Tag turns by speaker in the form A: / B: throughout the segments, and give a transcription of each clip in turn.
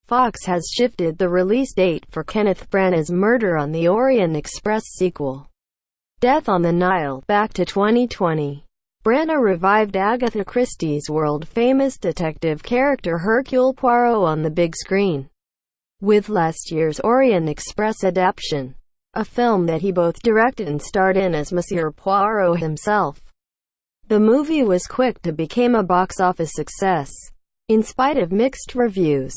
A: Fox has shifted the release date for Kenneth Branaghs Murder on the Orient Express sequel, Death on the Nile, back to 2020. Branagh revived Agatha Christie's world-famous detective character Hercule Poirot on the big screen with last year's Orient Express adaptation, a film that he both directed and starred in as Monsieur Poirot himself. The movie was quick to become a box office success, in spite of mixed reviews,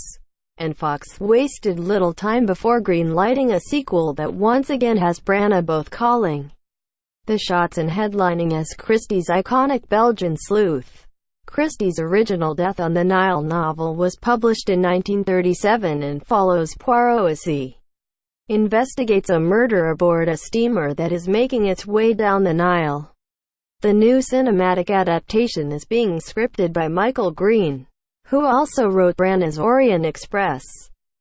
A: and Fox wasted little time before green-lighting a sequel that once again has Branagh both calling the shots and headlining asChristies' iconic Belgian sleuth. Christie's' original Death on the Nile novel was published in 1937 and follows Poirot as he investigates a murder aboard a steamer that is making its way down the Nile. The new cinematic adaptation is being scripted by Michael Green, who also wrote Branaghs Orient Express,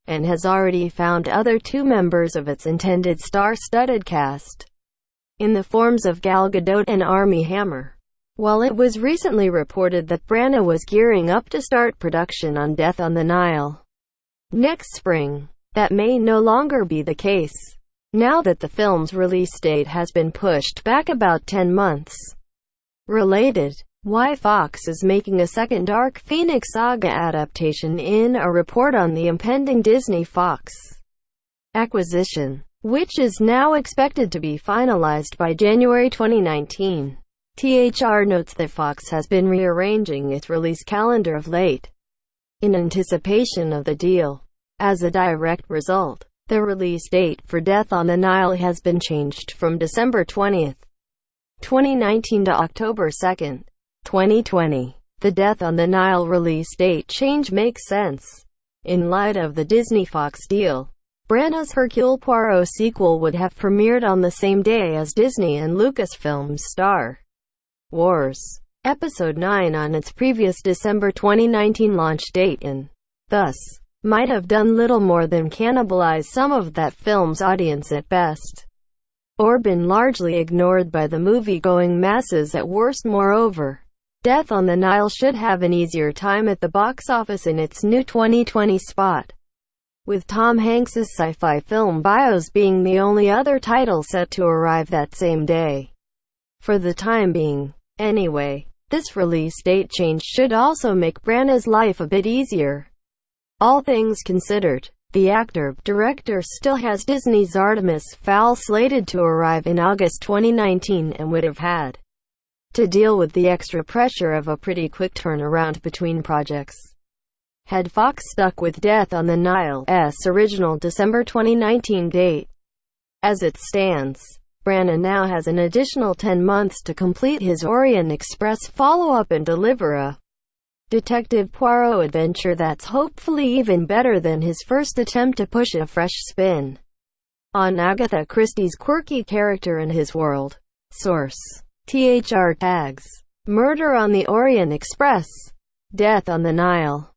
A: and has already found other two members of its intended star-studded cast, in the forms of Gadot and Armie Hammer. While it was recently reported that Branagh was gearing up to start production on Death on the Nile next spring, that may no longer be the case, now that the film's release date has been pushed back about 10 months. Related, why Fox is making a second Dark Phoenix Saga adaptation in a report on the impending Disney Fox acquisition, which is now expected to be finalized by January 2019. THR notes that Fox has been rearranging its release calendar of late, in anticipation of the deal. As a direct result, the release date for Death on the Nile has been changed from December 20, 2019 to October 2, 2020. The Death on the Nile release date change makes sense in light of the Disney-Fox deal. Branaghs Hercule Poirot sequel would have premiered on the same day as Disney and Lucasfilms Star Wars Episode 9 on its previous December 2019 launch date, and thus might have done little more than cannibalize some of that film's audience at best, or been largely ignored by the movie-going masses at worst. Moreover, Death on the Nile should have an easier time at the box office in its new 2020 spot, with Tom Hanks's sci-fi film Bios being the only other title set to arrive that same day. For the time being, anyway, this release date change should also make Branagh's life a bit easier. All things considered, the actor-director still has Disney's Artemis Fowl slated to arrive in August 2019 and would have had to deal with the extra pressure of a pretty quick turnaround between projects had Fox stuck with Death on the Nile's original December 2019 date. As it stands, Branagh now has an additional 10 months to complete his Orient Express follow-up and deliver a Detective Poirot adventure that's hopefully even better than his first attempt to push a fresh spin on Agatha Christie's quirky character and his world. Source: THR Tags. Murder on the Orient Express. Death on the Nile.